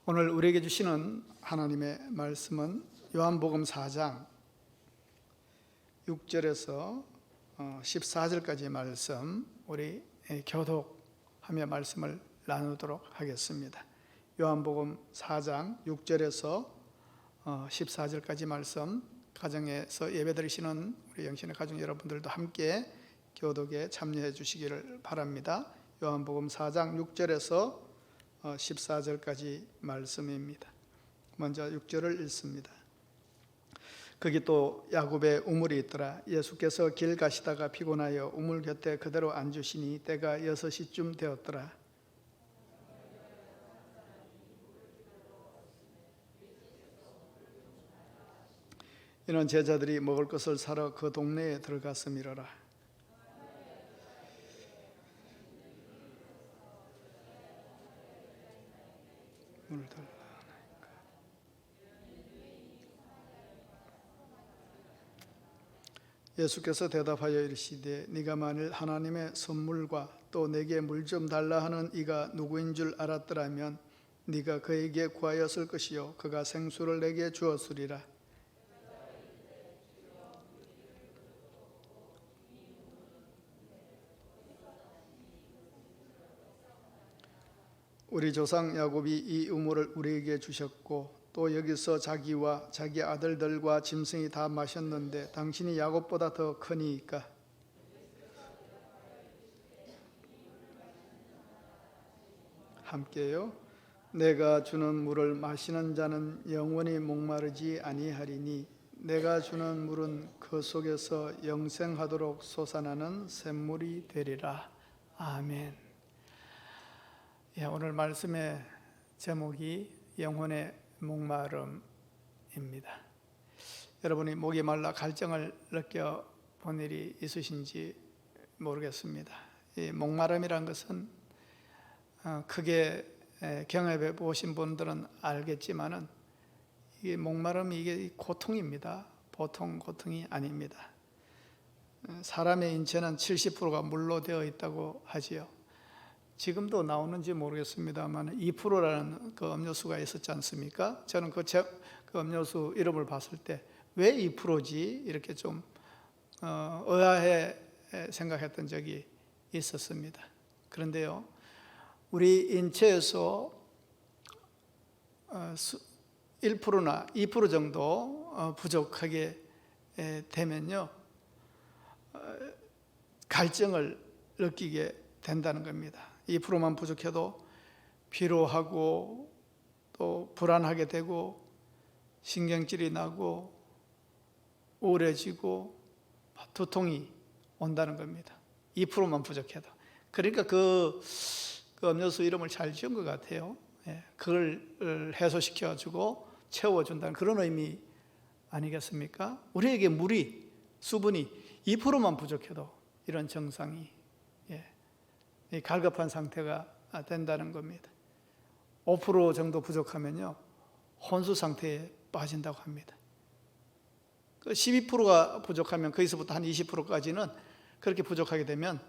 오늘 우리에게 주시는 하나님의 말씀은 요한복음 4장 6절에서 14절까지의 말씀, 우리 교독하며 말씀을 나누도록 하겠습니다. 요한복음 4장 6절에서 14절까지 말씀, 가정에서 예배드리시는 우리 영신의 가족 여러분들도 함께 교독에 참여해 주시기를 바랍니다. 요한복음 4장 6절에서 14절까지 말씀입니다. 먼저 6절을 읽습니다. 거기 또 야곱의 우물이 있더라. 예수께서 길 가시다가 피곤하여 우물 곁에 그대로 앉으시니 때가 6시쯤 되었더라. 이는 제자들이 먹을 것을 사러 그 동네에 들어갔음이로라. 문을 닫으라. 예수께서 대답하여 이르시되 네가 만일 하나님의 선물과 또 내게 물 좀 달라 하는 이가 누구인 줄 알았더라면 네가 그에게 구하였을 것이요 그가 생수를 내게 주었으리라. 우리 조상 야곱이 이 우물을 우리에게 주셨고 또 여기서 자기와 자기 아들들과 짐승이 다 마셨는데 당신이 야곱보다 더 크니까. 함께요. 내가 주는 물을 마시는 자는 영원히 목마르지 아니하리니 내가 주는 물은 그 속에서 영생하도록 솟아나는 샘물이 되리라. 아멘. 오늘 말씀의 제목이 영혼의 목마름입니다. 여러분이 목이 말라 갈증을 느껴본 일이 있으신지 모르겠습니다. 이 목마름이란 것은 크게 경험해 보신 분들은 알겠지만은 이게 목마름이 이게 고통입니다. 보통 고통이 아닙니다. 사람의 인체는 70%가 물로 되어 있다고 하지요. 지금도 나오는지 모르겠습니다만 2%라는 그 음료수가 있었지 않습니까? 저는 그 음료수 이름을 봤을 때 왜 2%지? 이렇게 좀 의아해 생각했던 적이 있었습니다. 그런데요, 우리 인체에서 1%나 2% 정도 부족하게 되면요, 갈증을 느끼게 된다는 겁니다. 2%만 부족해도 피로하고 또 불안하게 되고 신경질이 나고 우울해지고 두통이 온다는 겁니다. 2%만 부족해도. 그러니까 그 음료수 이름을 잘 지은 것 같아요. 그걸 해소시켜주고 채워준다는 그런 의미 아니겠습니까? 우리에게 물이, 수분이 2%만 부족해도 이런 증상이 갈급한 상태가 된다는 겁니다. 5% 정도 부족하면요, 혼수 상태에 빠진다고 합니다. 12%가 부족하면 거기서부터 한 20%까지는 그렇게 부족하게 되면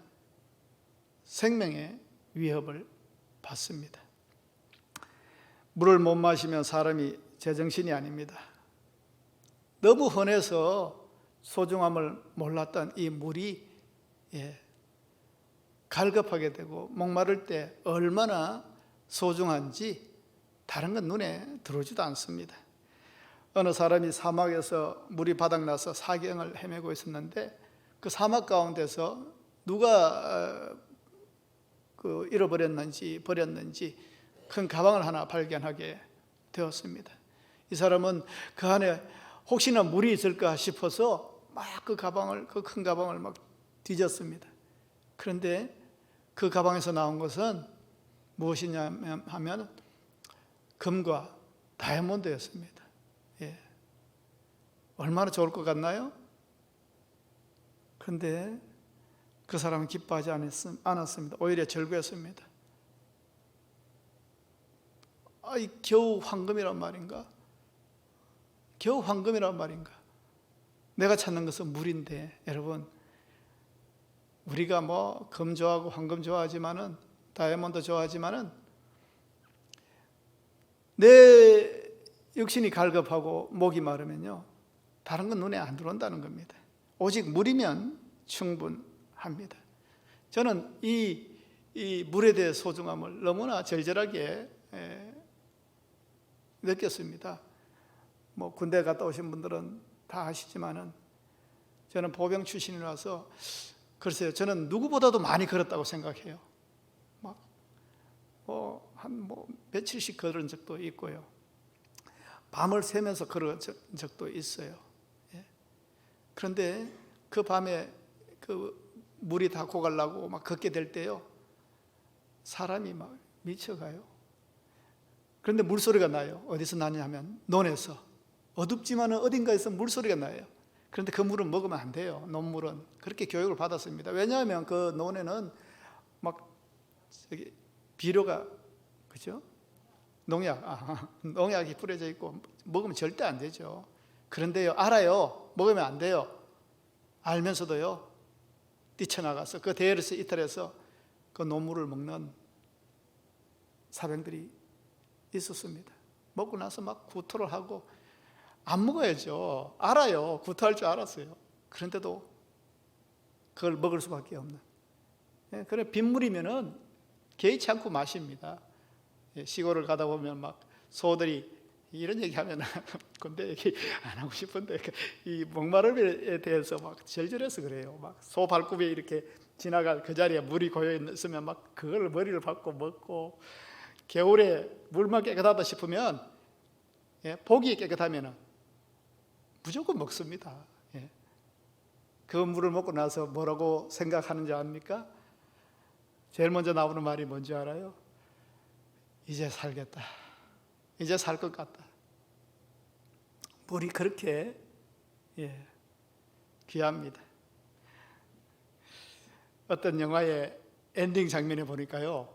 생명의 위협을 받습니다. 물을 못 마시면 사람이 제정신이 아닙니다. 너무 흔해서 소중함을 몰랐던 이 물이 갈급하게 되고 목마를 때 얼마나 소중한지 다른 건 눈에 들어오지도 않습니다. 어느 사람이 사막에서 물이 바닥나서 사경을 헤매고 있었는데 그 사막 가운데서 누가 잃어버렸는지 버렸는지 큰 가방을 하나 발견하게 되었습니다. 이 사람은 그 안에 혹시나 물이 있을까 싶어서 막 그 큰 가방을 막 뒤졌습니다. 그런데 그 가방에서 나온 것은 무엇이냐 하면 금과 다이아몬드였습니다. 얼마나 좋을 것 같나요? 그런데 그 사람은 기뻐하지 않았습니다. 오히려 절구했습니다. 겨우 황금이란 말인가? 겨우 황금이란 말인가? 내가 찾는 것은 물인데, 여러분, 우리가 금 좋아하고 황금 좋아하지만은, 다이아몬드 좋아하지만은 내 육신이 갈급하고 목이 마르면요, 다른 건 눈에 안 들어온다는 겁니다. 오직 물이면 충분합니다. 저는 이 물에 대해 소중함을 너무나 절절하게 느꼈습니다. 뭐 군대 갔다 오신 분들은 다 아시지만은 저는 보병 출신이라서 글쎄요, 저는 누구보다도 많이 걸었다고 생각해요. 한 며칠씩 걸은 적도 있고요. 밤을 새면서 걸은 적도 있어요. 그런데 그 밤에 그 물이 다 고가려고 막 걷게 될 때요, 사람이 막 미쳐가요. 그런데 물소리가 나요. 어디서 나냐면 논에서. 어둡지만 어딘가에서 물소리가 나요. 그런데 그 물은 먹으면 안 돼요. 논물은. 그렇게 교육을 받았습니다. 왜냐하면 그 논에는 막 비료가, 그죠? 농약이 뿌려져 있고 먹으면 절대 안 되죠. 그런데요, 알아요. 먹으면 안 돼요. 알면서도요, 뛰쳐나가서 그 대열에서 이탈해서 그 논물을 먹는 사병들이 있었습니다. 먹고 나서 막 구토를 하고, 안 먹어야죠. 알아요. 구토할 줄 알았어요. 그런데도 그걸 먹을 수밖에 없는. 그래, 빗물이면은 개의치 않고 마십니다. 시골을 가다 보면 막 소들이 이런 얘기하면 근데 얘기 안 하고 싶은데, 이 목마름에 대해서 막 절절해서 그래요. 막 소 발굽에 이렇게 지나갈 그 자리에 물이 고여 있으면 막 그걸 머리를 박고 먹고, 겨울에 물만 깨끗하다 싶으면, 복이 깨끗하면 무조건 먹습니다. 그 물을 먹고 나서 뭐라고 생각하는지 압니까? 제일 먼저 나오는 말이 뭔지 알아요? 이제 살겠다. 이제 살 것 같다. 물이 그렇게 귀합니다. 어떤 영화의 엔딩 장면에 보니까요,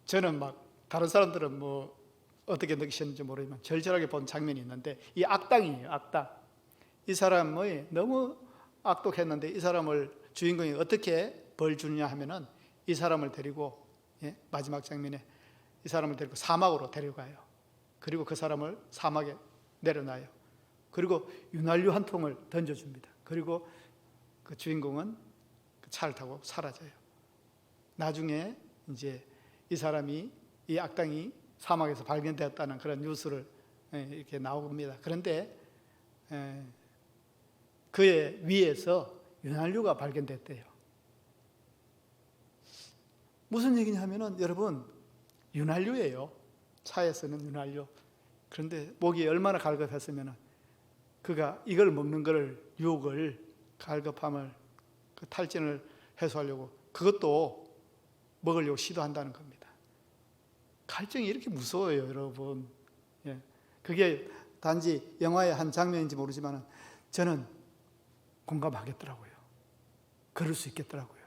저는 막 다른 사람들은 뭐 어떻게 느끼셨는지 모르지만 절절하게 본 장면이 있는데, 이 악당이에요. 악당. 이 사람이 너무 악독했는데 이 사람을 주인공이 어떻게 벌 주느냐 하면은, 이 사람을 데리고, 마지막 장면에 이 사람을 데리고 사막으로 데려가요. 그리고 그 사람을 사막에 내려놔요. 그리고 윤활유 한 통을 던져줍니다. 그리고 그 주인공은 그 차를 타고 사라져요. 나중에 이제 이 사람이, 이 악당이 사막에서 발견되었다는 그런 뉴스를 이렇게 나옵니다. 그런데 그의 위에서 윤활유가 발견됐대요. 무슨 얘기냐 하면은, 여러분, 윤활유예요. 차에 쓰는 윤활유. 그런데 목이 얼마나 갈급했으면 그가 이걸 먹는 걸, 유혹을, 갈급함을, 그 탈진을 해소하려고 그것도 먹으려고 시도한다는 겁니다. 갈증이 이렇게 무서워요, 여러분. 그게 단지 영화의 한 장면인지 모르지만 저는 공감하겠더라고요. 그럴 수 있겠더라고요.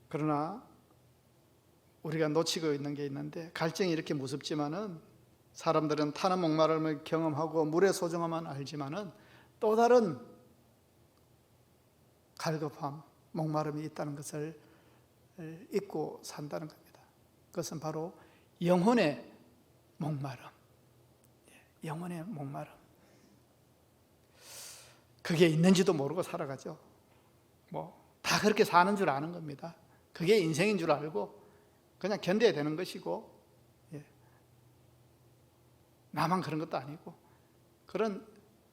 그러나 우리가 놓치고 있는 게 있는데, 갈증이 이렇게 무섭지만은 사람들은 타는 목마름을 경험하고 물의 소중함은 알지만은 또 다른 갈급함, 목마름이 있다는 것을 잊고 산다는 겁니다. 그것은 바로 영혼의 목마름. 영혼의 목마름. 그게 있는지도 모르고 살아가죠. 다 그렇게 사는 줄 아는 겁니다. 그게 인생인 줄 알고 그냥 견뎌야 되는 것이고, 나만 그런 것도 아니고, 그런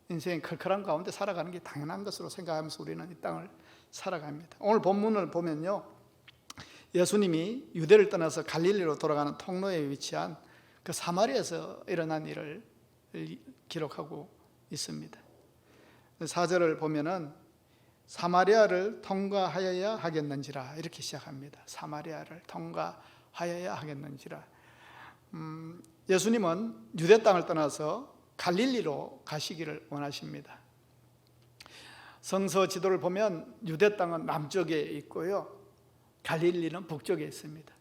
인생의 칼칼한 가운데 살아가는 게 당연한 것으로 생각하면서 우리는 이 땅을 살아갑니다. 오늘 본문을 보면요, 예수님이 유대를 떠나서 갈릴리로 돌아가는 통로에 위치한 그 사마리아에서 일어난 일을 기록하고 있습니다. 4절을 보면은 사마리아를 통과하여야 하겠는지라, 이렇게 시작합니다. 사마리아를 통과하여야 하겠는지라. 예수님은 유대 땅을 떠나서 갈릴리로 가시기를 원하십니다. 성서 지도를 보면 유대 땅은 남쪽에 있고요, 갈릴리는 북쪽에 있습니다.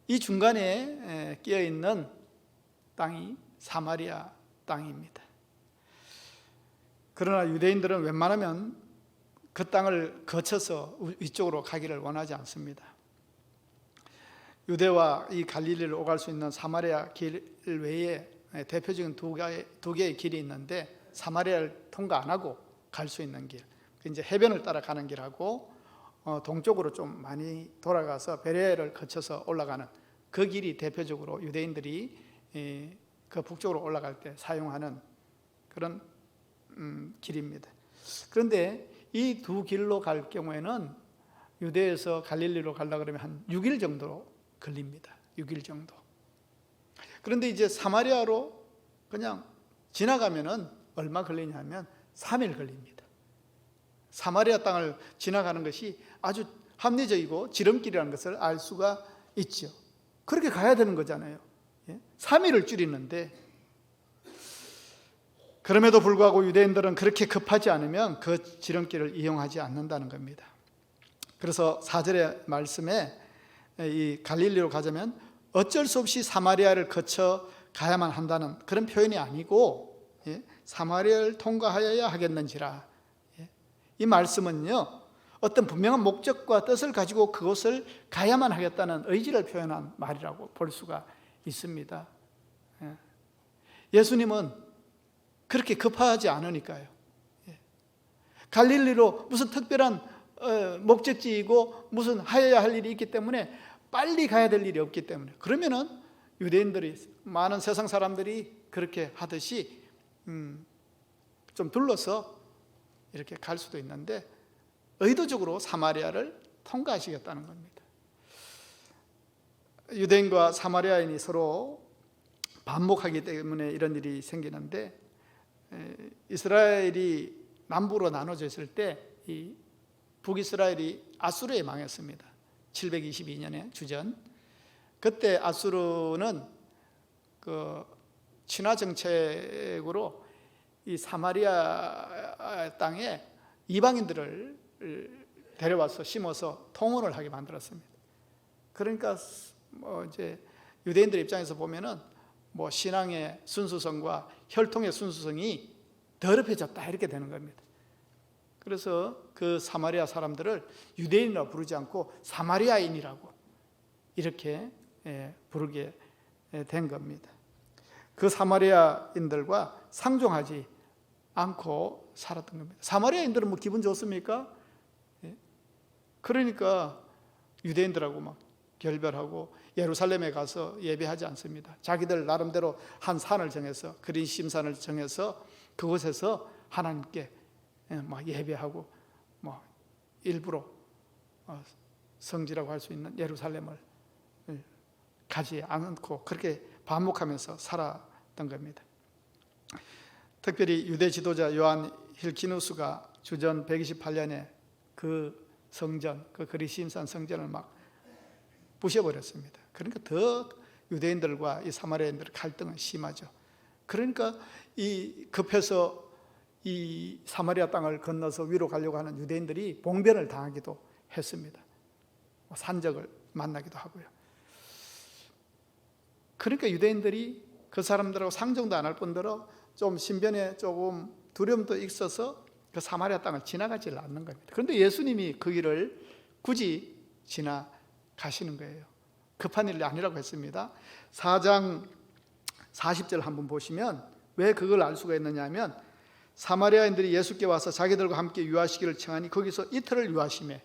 이 중간에 끼어 있는 땅이 사마리아 땅입니다. 그러나 유대인들은 웬만하면 그 땅을 거쳐서 위쪽으로 가기를 원하지 않습니다. 유대와 이 갈릴리를 오갈 수 있는 사마리아 길 외에 대표적인 두 개의 길이 있는데, 사마리아를 통과 안 하고 갈 수 있는 길, 이제 해변을 따라 가는 길하고 동쪽으로 좀 많이 돌아가서 베레아를 거쳐서 올라가는 그 길이 대표적으로 유대인들이 그 북쪽으로 올라갈 때 사용하는 그런 길입니다. 그런데 이 두 길로 갈 경우에는 유대에서 갈릴리로 가려고 그러면 한 6일 정도 걸립니다. 6일 정도. 그런데 이제 사마리아로 그냥 지나가면은 얼마 걸리냐면 3일 걸립니다. 사마리아 땅을 지나가는 것이 아주 합리적이고 지름길이라는 것을 알 수가 있죠. 그렇게 가야 되는 거잖아요. 3일을 줄이는데, 그럼에도 불구하고 유대인들은 그렇게 급하지 않으면 그 지름길을 이용하지 않는다는 겁니다. 그래서 4절의 말씀에 이 갈릴리로 가자면 어쩔 수 없이 사마리아를 거쳐 가야만 한다는 그런 표현이 아니고, 사마리아를 통과하여야 하겠는지라. 이 말씀은요, 어떤 분명한 목적과 뜻을 가지고 그곳을 가야만 하겠다는 의지를 표현한 말이라고 볼 수가 있습니다. 예수님은 그렇게 급하지 않으니까요. 갈릴리로 무슨 특별한 목적지이고 무슨 하여야 할 일이 있기 때문에 빨리 가야 될 일이 없기 때문에, 그러면은 유대인들이, 많은 세상 사람들이 그렇게 하듯이 좀 둘러서 이렇게 갈 수도 있는데, 의도적으로 사마리아를 통과하시겠다는 겁니다. 유대인과 사마리아인이 서로 반목하기 때문에 이런 일이 생기는데, 이스라엘이 남부로 나눠져 있을 때 이 북이스라엘이 아수르에 망했습니다. 722년에 주전. 그때 아수르는 그 친화 정책으로 이 사마리아 땅에 이방인들을 데려와서 심어서 통혼을 하게 만들었습니다. 그러니까 이제 유대인들 입장에서 보면은 신앙의 순수성과 혈통의 순수성이 더럽혀졌다 이렇게 되는 겁니다. 그래서 그 사마리아 사람들을 유대인이라고 부르지 않고 사마리아인이라고 이렇게 부르게 된 겁니다. 그 사마리아인들과 상종하지 않고 살았던 겁니다. 사마리아인들은 기분 좋습니까? 그러니까 유대인들하고 막 결별하고 예루살렘에 가서 예배하지 않습니다. 자기들 나름대로 한 산을 정해서, 그리심산을 정해서 그곳에서 하나님께 막 예배하고 일부러 성지라고 할 수 있는 예루살렘을 가지 않고 그렇게 반목하면서 살았던 겁니다. 특별히 유대 지도자 요한 힐키누스가 주전 128년에 그 성전, 그 그리심산 성전을 막 부셔버렸습니다. 그러니까 더 유대인들과 이 사마리아인들의 갈등은 심하죠. 그러니까 이 급해서 이 사마리아 땅을 건너서 위로 가려고 하는 유대인들이 봉변을 당하기도 했습니다. 산적을 만나기도 하고요. 그러니까 유대인들이 그 사람들하고 상종도 안 할 뿐더러 좀 신변에 조금 두려움도 있어서 그 사마리아 땅을 지나가지 않는 겁니다. 그런데 예수님이 그 길을 굳이 지나가시는 거예요. 급한 일이 아니라고 했습니다. 4장 40절 한번 보시면 왜 그걸 알 수가 있느냐 하면, 사마리아인들이 예수께 와서 자기들과 함께 유하시기를 청하니 거기서 이틀을 유하시매,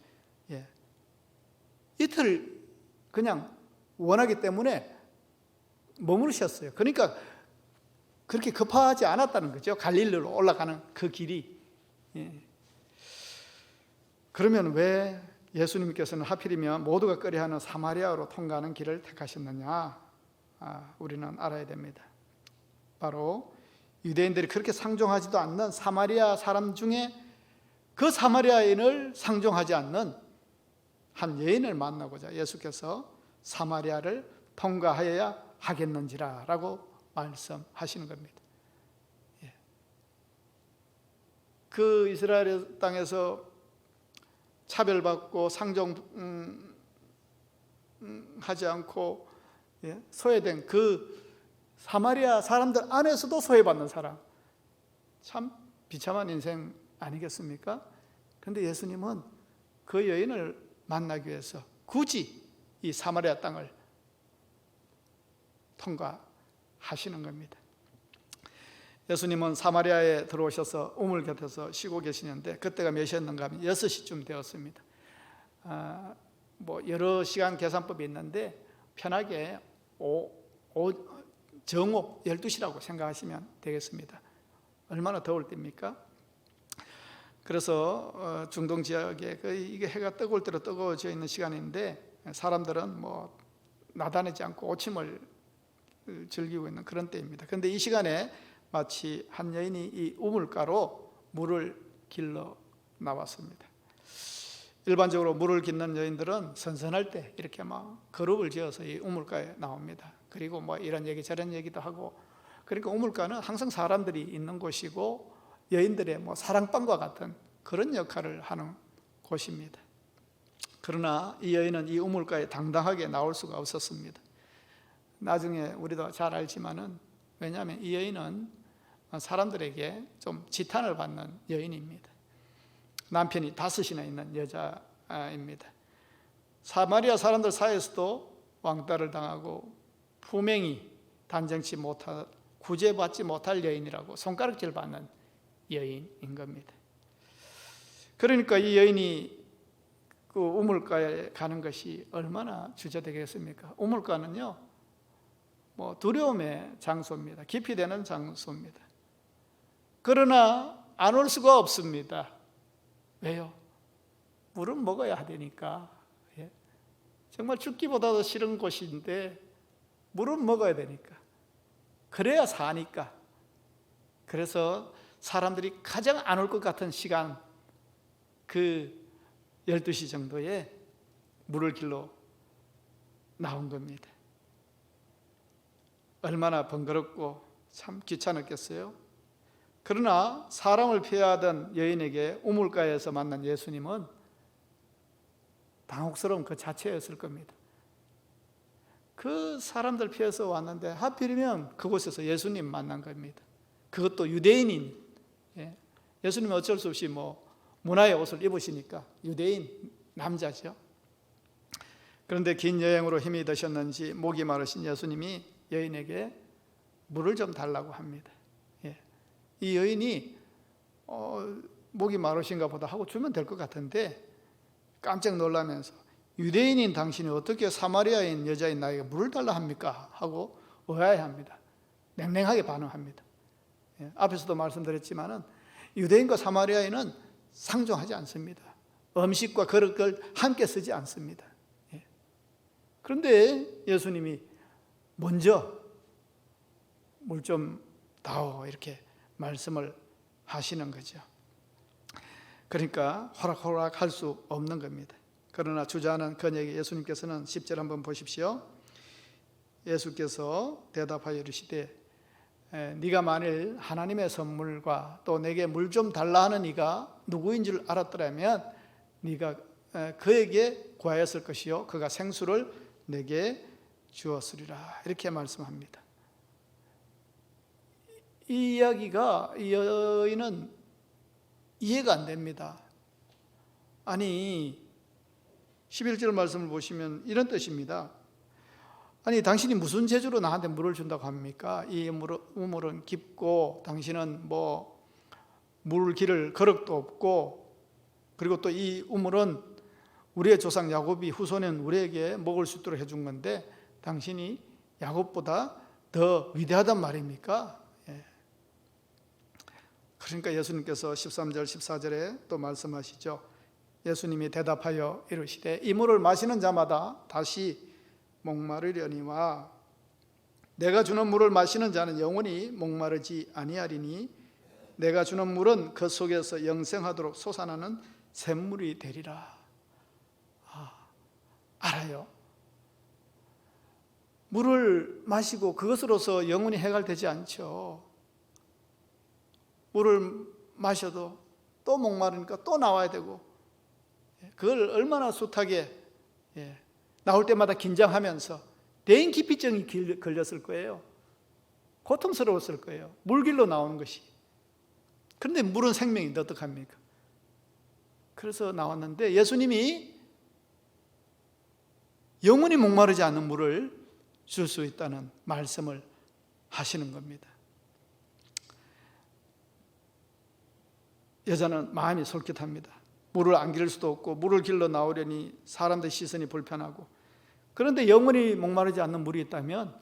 이틀 그냥 원하기 때문에 머무르셨어요. 그러니까 그렇게 급하지 않았다는 거죠. 갈릴리로 올라가는 그 길이. 그러면 왜 예수님께서는 하필이면 모두가 꺼려하는 사마리아로 통과하는 길을 택하셨느냐? 우리는 알아야 됩니다. 바로 유대인들이 그렇게 상종하지도 않는 사마리아 사람 중에 그 사마리아인을 상종하지 않는 한 여인을 만나고자 예수께서 사마리아를 통과하여야 하겠는지라 라고 말씀하시는 겁니다. 그 이스라엘 땅에서 차별받고 상종하지 않고 소외된 그 사마리아 사람들 안에서도 소외받는 사람, 참 비참한 인생 아니겠습니까? 그런데 예수님은 그 여인을 만나기 위해서 굳이 이 사마리아 땅을 통과하시는 겁니다. 예수님은 사마리아에 들어오셔서 우물 곁에서 쉬고 계시는데 그때가 몇 시였는가 하면 6시쯤 되었습니다. 여러 시간 계산법이 있는데 편하게 정오 12시라고 생각하시면 되겠습니다. 얼마나 더울 때입니까? 그래서 중동 지역에 이게 해가 뜨거울 대로 뜨거워져 있는 시간인데 사람들은 나다니지 않고 오침을 즐기고 있는 그런 때입니다. 그런데 이 시간에 마치 한 여인이 이 우물가로 물을 길러 나왔습니다. 일반적으로 물을 깃는 여인들은 선선할 때 이렇게 막 그룹을 지어서 이 우물가에 나옵니다. 그리고 이런 얘기 저런 얘기도 하고, 그러니까 우물가는 항상 사람들이 있는 곳이고 여인들의 사랑방과 같은 그런 역할을 하는 곳입니다. 그러나 이 여인은 이 우물가에 당당하게 나올 수가 없었습니다. 나중에 우리도 잘 알지만은, 왜냐하면 이 여인은 사람들에게 좀 지탄을 받는 여인입니다. 남편이 5이나 있는 여자입니다. 사마리아 사람들 사이에서도 왕따를 당하고 품행이 단정치 못한, 구제받지 못할 여인이라고 손가락질 받는 여인인 겁니다. 그러니까 이 여인이 그 우물가에 가는 것이 얼마나 주저되겠습니까? 우물가는요, 두려움의 장소입니다. 깊이 되는 장소입니다. 그러나 안 올 수가 없습니다. 왜요? 물은 먹어야 되니까. 정말 죽기보다도 싫은 곳인데 물은 먹어야 되니까. 그래야 사니까. 그래서 사람들이 가장 안 올 것 같은 시간, 그 12시 정도에 물을 길러 나온 겁니다. 얼마나 번거롭고 참 귀찮았겠어요. 그러나 사람을 피하던 여인에게 우물가에서 만난 예수님은 당혹스러운 그 자체였을 겁니다. 그 사람들 피해서 왔는데 하필이면 그곳에서 예수님 만난 겁니다. 그것도 유대인인, 예수님은 어쩔 수 없이 문화의 옷을 입으시니까 유대인 남자죠. 그런데 긴 여행으로 힘이 드셨는지 목이 마르신 예수님이 여인에게 물을 좀 달라고 합니다. 이 여인이 목이 마르신가 보다 하고 주면 될 것 같은데 깜짝 놀라면서, 유대인인 당신이 어떻게 사마리아인 여자인 나에게 물을 달라 합니까? 하고 의아해합니다. 냉랭하게 반응합니다. 앞에서도 말씀드렸지만은 유대인과 사마리아인은 상종하지 않습니다. 음식과 그릇을 함께 쓰지 않습니다. 그런데 예수님이 먼저 물 좀 다오 이렇게 말씀을 하시는 거죠. 그러니까 호락호락 할 수 없는 겁니다. 그러나 주저하는 그녀에게 예수님께서는 10절 한번 보십시오. 예수께서 대답하여 이르시되 네가 만일 하나님의 선물과 또 내게 물 좀 달라 하는 이가 누구인 줄 알았더라면 네가 그에게 구하였을 것이요 그가 생수를 내게 주었으리라. 이렇게 말씀합니다. 이 이야기가, 이 여인은 이해가 안 됩니다. 아니 11절 말씀을 보시면 이런 뜻입니다. 아니 당신이 무슨 재주로 나한테 물을 준다고 합니까? 이 우물은 깊고 당신은 물 기를 거력도 없고, 그리고 또 이 우물은 우리의 조상 야곱이 후손인 우리에게 먹을 수 있도록 해준 건데 당신이 야곱보다 더 위대하단 말입니까? 그러니까 예수님께서 13절 14절에 또 말씀하시죠. 예수님이 대답하여 이르시되 이 물을 마시는 자마다 다시 목마르려니와 내가 주는 물을 마시는 자는 영원히 목마르지 아니하리니 내가 주는 물은 그 속에서 영생하도록 솟아나는 샘물이 되리라. 알아요. 물을 마시고 그것으로서 영혼이 해결되지 않죠. 물을 마셔도 또 목마르니까 또 나와야 되고, 그걸 얼마나 숱하게 나올 때마다 긴장하면서 대인기피증이 걸렸을 거예요. 고통스러웠을 거예요. 물길로 나오는 것이. 그런데 물은 생명인데 어떡합니까? 그래서 나왔는데 예수님이 영원히 목마르지 않는 물을 줄 수 있다는 말씀을 하시는 겁니다. 여자는 마음이 솔깃합니다. 물을 안 기를 수도 없고 물을 길러 나오려니 사람들 시선이 불편하고, 그런데 영원히 목마르지 않는 물이 있다면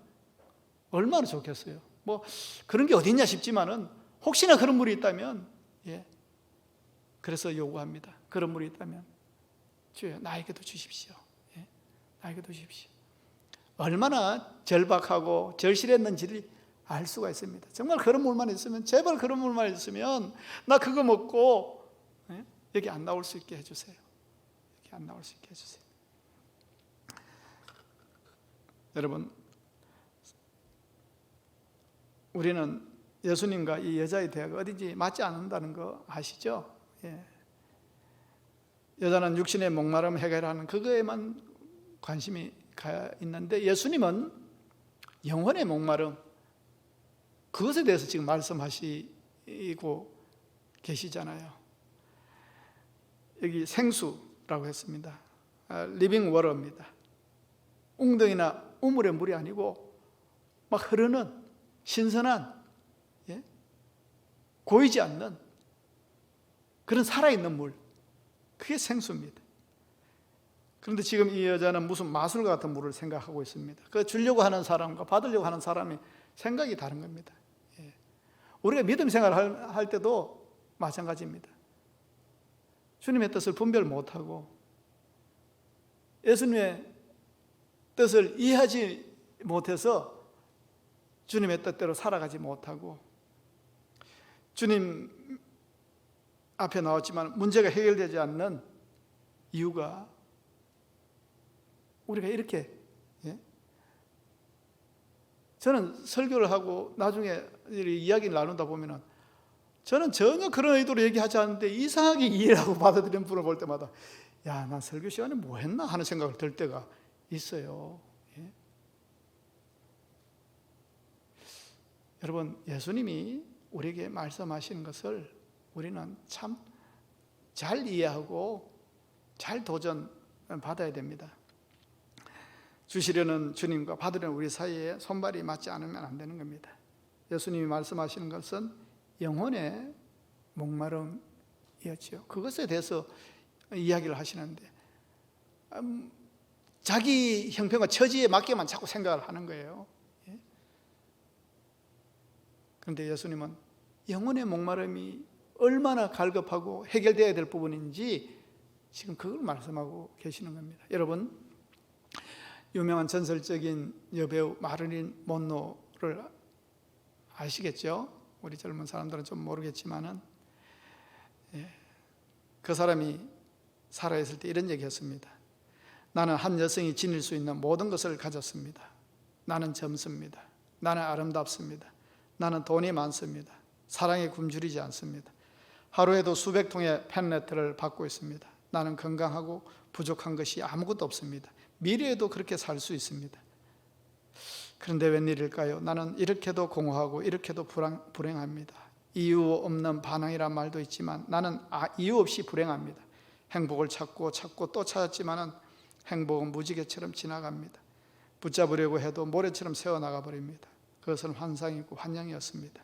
얼마나 좋겠어요. 뭐 그런 게 어딨냐 싶지만은 혹시나 그런 물이 있다면, 그래서 요구합니다. 그런 물이 있다면 주여 나에게도 주십시오. 나에게도 주십시오. 얼마나 절박하고 절실했는지를 알 수가 있습니다. 정말 그런 물만 있으면, 제발 그런 물만 있으면 나 그거 먹고 여기 안 나올 수 있게 해주세요. 여기 안 나올 수 있게 해주세요. 여러분, 우리는 예수님과 이 여자의 대화가 어딘지 맞지 않는다는 거 아시죠? 여자는 육신의 목마름 해결하는 그거에만 관심이 가 있는데, 예수님은 영혼의 목마름, 그것에 대해서 지금 말씀하시고 계시잖아요. 여기 생수라고 했습니다. 리빙 워터입니다. 웅덩이나 우물의 물이 아니고 막 흐르는 신선한, 고이지 않는 그런 살아있는 물, 그게 생수입니다. 그런데 지금 이 여자는 무슨 마술 같은 물을 생각하고 있습니다. 그 주려고 하는 사람과 받으려고 하는 사람이 생각이 다른 겁니다. 우리가 믿음 생활을 할 때도 마찬가지입니다. 주님의 뜻을 분별 못하고 예수님의 뜻을 이해하지 못해서 주님의 뜻대로 살아가지 못하고, 주님 앞에 나왔지만 문제가 해결되지 않는 이유가, 우리가 이렇게, 저는 설교를 하고 나중에 이야기를 나누다 보면은 저는 전혀 그런 의도로 얘기하지 않는데 이상하게 이해를 하고 받아들이는 분을 볼 때마다, 야, 난 설교 시간에 뭐 했나 하는 생각을 들 때가 있어요. 여러분, 예수님이 우리에게 말씀하시는 것을 우리는 참 잘 이해하고 잘 도전 받아야 됩니다. 주시려는 주님과 받으려는 우리 사이에 손발이 맞지 않으면 안 되는 겁니다. 예수님이 말씀하시는 것은 영혼의 목마름이었죠. 그것에 대해서 이야기를 하시는데, 자기 형편과 처지에 맞게만 자꾸 생각을 하는 거예요. 그런데 예수님은 영혼의 목마름이 얼마나 갈급하고 해결되어야 될 부분인지 지금 그걸 말씀하고 계시는 겁니다. 여러분, 유명한 전설적인 여배우 마릴린 먼로를 아시겠죠? 우리 젊은 사람들은 좀 모르겠지만은, 그 사람이 살아있을 때 이런 얘기했습니다. 나는 한 여성이 지닐 수 있는 모든 것을 가졌습니다. 나는 젊습니다. 나는 아름답습니다. 나는 돈이 많습니다. 사랑에 굶주리지 않습니다. 하루에도 수백 통의 팬레터를 받고 있습니다. 나는 건강하고 부족한 것이 아무것도 없습니다. 미래에도 그렇게 살 수 있습니다. 그런데 웬일일까요? 나는 이렇게도 공허하고 이렇게도 불행합니다. 이유 없는 반항이란 말도 있지만 나는 이유 없이 불행합니다. 행복을 찾고 또 찾았지만 행복은 무지개처럼 지나갑니다. 붙잡으려고 해도 모래처럼 새어나가 버립니다. 그것은 환상이고 환영이었습니다.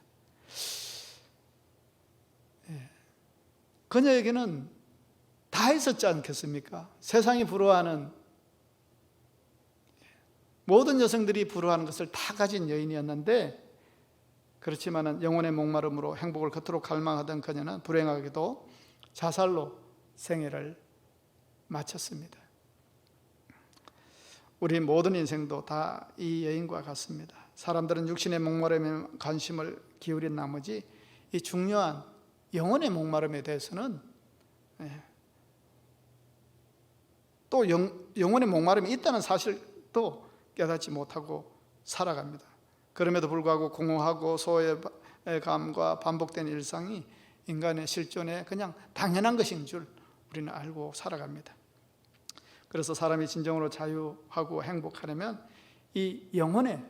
그녀에게는 다 있었지 않겠습니까? 세상이 부러워하는, 모든 여성들이 부러워하는 것을 다 가진 여인이었는데, 그렇지만 영혼의 목마름으로 행복을 겉으로 갈망하던 그녀는 불행하게도 자살로 생애를 마쳤습니다. 우리 모든 인생도 다 이 여인과 같습니다. 사람들은 육신의 목마름에 관심을 기울인 나머지 이 중요한 영혼의 목마름에 대해서는 또 영혼의 목마름이 있다는 사실도 깨닫지 못하고 살아갑니다. 그럼에도 불구하고 공허하고 소외감과 반복된 일상이 인간의 실존에 그냥 당연한 것인 줄 우리는 알고 살아갑니다. 그래서 사람이 진정으로 자유하고 행복하려면 이 영혼의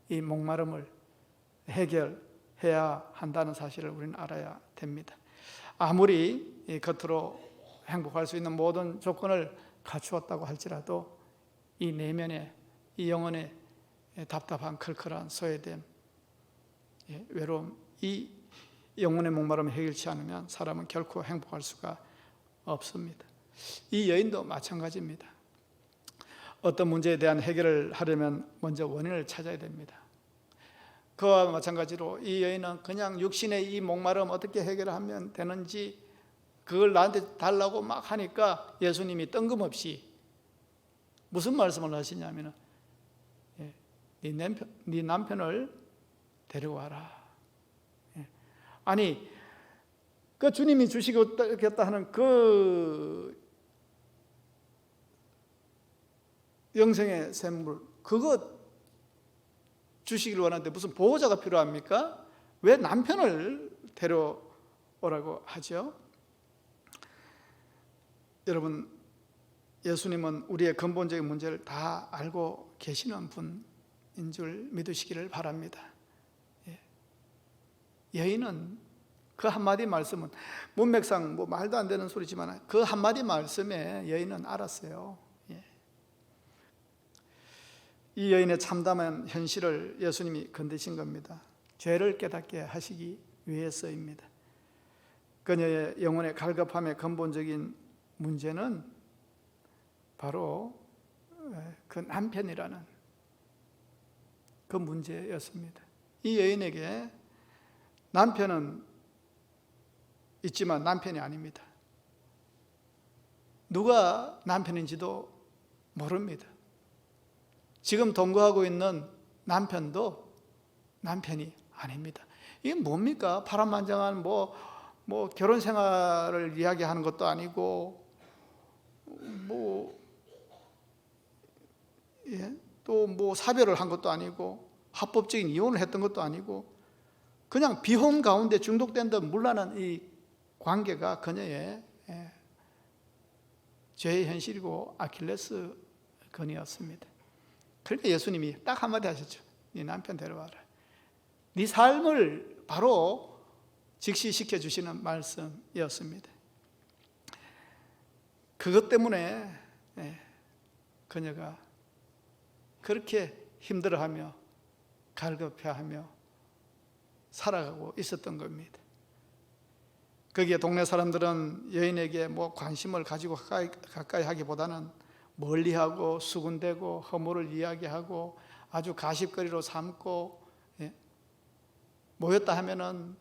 이 목마름을 해결해야 한다는 사실을 우리는 알아야 됩니다. 아무리 겉으로 행복할 수 있는 모든 조건을 갖추었다고 할지라도 이 내면의, 이 영혼의 답답한 클클한 소외됨, 외로움, 이 영혼의 목마름을 해결치 않으면 사람은 결코 행복할 수가 없습니다. 이 여인도 마찬가지입니다. 어떤 문제에 대한 해결을 하려면 먼저 원인을 찾아야 됩니다. 그와 마찬가지로 이 여인은 그냥 육신의 이 목마름 어떻게 해결하면 되는지 그걸 나한테 달라고 막 하니까 예수님이 뜬금없이 무슨 말씀을 하시냐면 네 남편을 데려와라. 아니 그 주님이 주시겠다 하는 그 영생의 샘물 그거 주시길 원하는데 무슨 보호자가 필요합니까? 왜 남편을 데려오라고 하죠? 여러분, 예수님은 우리의 근본적인 문제를 다 알고 계시는 분인 줄 믿으시기를 바랍니다. 여인은 그 한마디 말씀은 문맥상 뭐 말도 안 되는 소리지만 그 한마디 말씀에 여인은 알았어요. 이 여인의 참담한 현실을 예수님이 건드신 겁니다. 죄를 깨닫게 하시기 위해서입니다. 그녀의 영혼의 갈급함의 근본적인 문제는 바로 그 남편이라는 그 문제였습니다. 이 여인에게 남편은 있지만 남편이 아닙니다. 누가 남편인지도 모릅니다. 지금 동거하고 있는 남편도 남편이 아닙니다. 이게 뭡니까? 파란만장한 뭐 결혼 생활을 이야기하는 것도 아니고 또 사별을 한 것도 아니고 합법적인 이혼을 했던 것도 아니고 그냥 비혼 가운데 중독된 듯 물러난 이 관계가 그녀의 죄의 현실이고 아킬레스 건이었습니다. 그러니까 예수님이 딱 한마디 하셨죠. 네 남편 데려와라. 네 삶을 바로 직시시켜 주시는 말씀이었습니다. 그것 때문에 그녀가 그렇게 힘들어하며 갈급해하며 살아가고 있었던 겁니다. 거기에 동네 사람들은 여인에게 뭐 관심을 가지고 가까이 하기보다는 멀리하고 수군대고 허물을 이야기하고 아주 가십거리로 삼고 모였다 하면은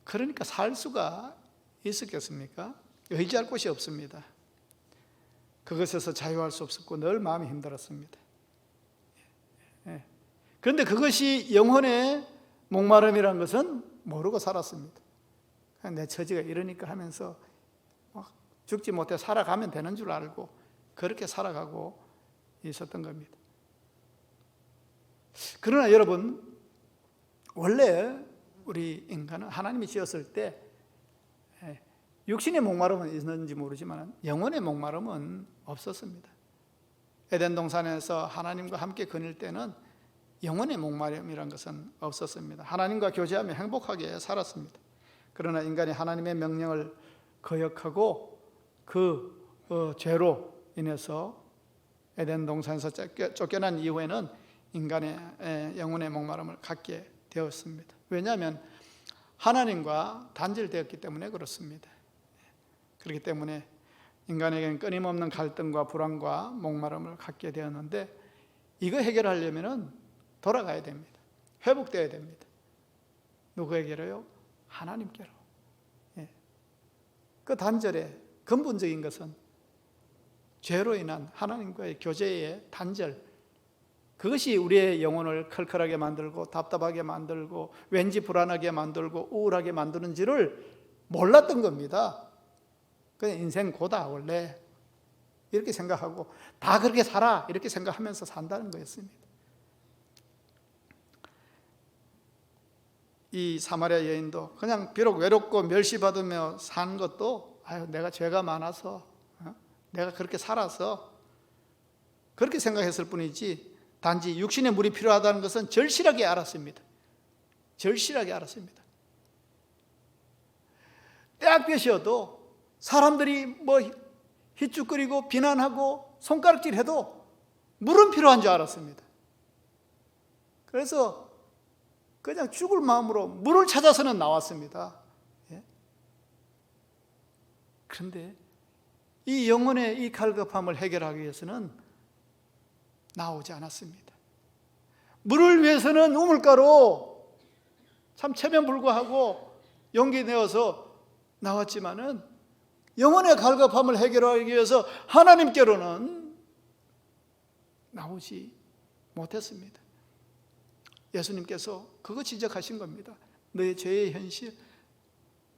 그러니까 살 수가 있었겠습니까? 의지할 곳이 없습니다. 그것에서 자유할 수 없었고 늘 마음이 힘들었습니다. 그런데 그것이 영혼의 목마름이라는 것은 모르고 살았습니다. 내 처지가 이러니까 하면서 죽지 못해 살아가면 되는 줄 알고 그렇게 살아가고 있었던 겁니다. 그러나 여러분, 원래 우리 인간은 하나님이 지었을 때 육신의 목마름은 있는지 모르지만 영혼의 목마름은 없었습니다. 에덴 동산에서 하나님과 함께 거닐 때는 영혼의 목마름이라는 것은 없었습니다. 하나님과 교제하며 행복하게 살았습니다. 그러나 인간이 하나님의 명령을 거역하고 그 죄로 인해서 에덴 동산에서 쫓겨난 이후에는 인간의 영혼의 목마름을 갖게 되었습니다. 왜냐하면 하나님과 단절되었기 때문에 그렇습니다. 그렇기 때문에 인간에게는 끊임없는 갈등과 불안과 목마름을 갖게 되었는데 이거 해결하려면 돌아가야 됩니다. 회복되어야 됩니다. 누구에게로요? 하나님께로. 그 단절의 근본적인 것은 죄로 인한 하나님과의 교제의 단절, 그것이 우리의 영혼을 컬컬하게 만들고 답답하게 만들고 왠지 불안하게 만들고 우울하게 만드는지를 몰랐던 겁니다. 그냥 인생 고다 원래 이렇게 생각하고 다 그렇게 살아 이렇게 생각하면서 산다는 거였습니다. 이 사마리아 여인도 그냥 비록 외롭고 멸시받으며 산 것도 내가 죄가 많아서 내가 그렇게 살아서 그렇게 생각했을 뿐이지 단지 육신의 물이 필요하다는 것은 절실하게 알았습니다. 절실하게 알았습니다. 떼약볕이어도 사람들이 휘죽거리고 비난하고 손가락질해도 물은 필요한 줄 알았습니다. 그래서 그냥 죽을 마음으로 물을 찾아서는 나왔습니다. 예? 그런데 이 영혼의 이 갈급함을 해결하기 위해서는 나오지 않았습니다. 물을 위해서는 우물가로 참 체면불구하고 용기 내어서 나왔지만은 영혼의 갈급함을 해결하기 위해서 하나님께로는 나오지 못했습니다. 예수님께서 그거 지적하신 겁니다. 너의 죄의 현실,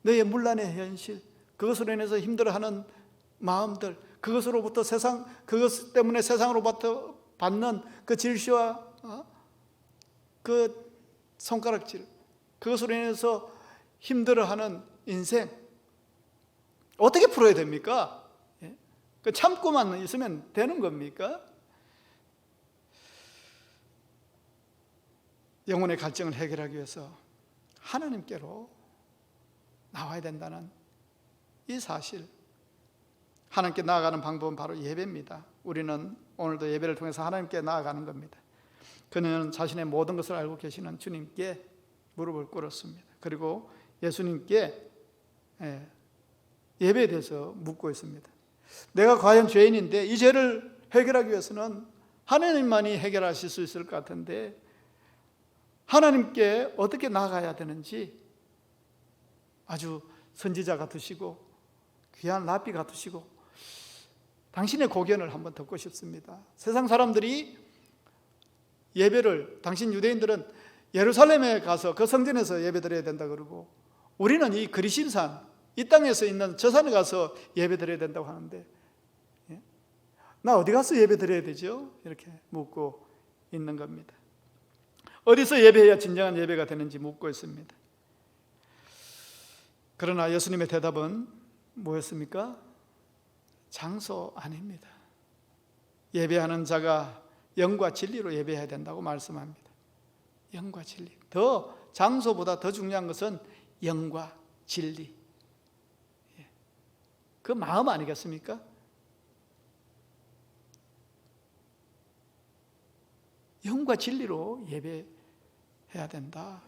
너의 문란의 현실, 그것으로 인해서 힘들어하는 마음들, 그것으로부터 그것 때문에 세상으로부터 받는 그 질시와 그 손가락질, 그것으로 인해서 힘들어하는 인생 어떻게 풀어야 됩니까? 그 참고만 있으면 되는 겁니까? 영혼의 갈증을 해결하기 위해서 하나님께로 나와야 된다는 이 사실, 하나님께 나아가는 방법은 바로 예배입니다. 우리는 오늘도 예배를 통해서 하나님께 나아가는 겁니다. 그는 자신의 모든 것을 알고 계시는 주님께 무릎을 꿇었습니다. 그리고 예수님께 예배에 대해서 묻고 있습니다. 내가 과연 죄인인데 이 죄를 해결하기 위해서는 하나님만이 해결하실 수 있을 것 같은데 하나님께 어떻게 나아가야 되는지 아주 선지자 같으시고 귀한 랍비 같으시고 당신의 고견을 한번 듣고 싶습니다. 세상 사람들이 예배를, 당신 유대인들은 예루살렘에 가서 그 성전에서 예배드려야 된다 그러고 우리는 이 그리심산, 이 땅에서 있는 저 산에 가서 예배드려야 된다고 하는데 나 어디 가서 예배드려야 되죠? 이렇게 묻고 있는 겁니다. 어디서 예배해야 진정한 예배가 되는지 묻고 있습니다. 그러나 예수님의 대답은 뭐였습니까? 장소 아닙니다. 예배하는 자가 영과 진리로 예배해야 된다고 말씀합니다. 영과 진리. 더 장소보다 더 중요한 것은 영과 진리. 그 마음 아니겠습니까? 영과 진리로 예배해야 된다.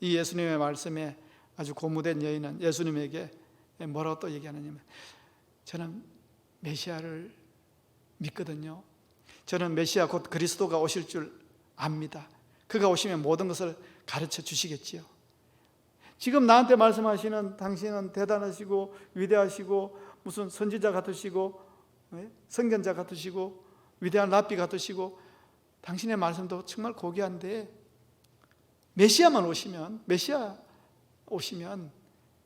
이 예수님의 말씀에 아주 고무된 여인은 예수님에게 뭐라고 또 얘기하느냐면 저는 메시아를 믿거든요. 저는 메시아 곧 그리스도가 오실 줄 압니다. 그가 오시면 모든 것을 가르쳐 주시겠지요. 지금 나한테 말씀하시는 당신은 대단하시고 위대하시고 무슨 선지자 같으시고 선견자 같으시고 위대한 랍비 같으시고 당신의 말씀도 정말 고귀한데 메시아 오시면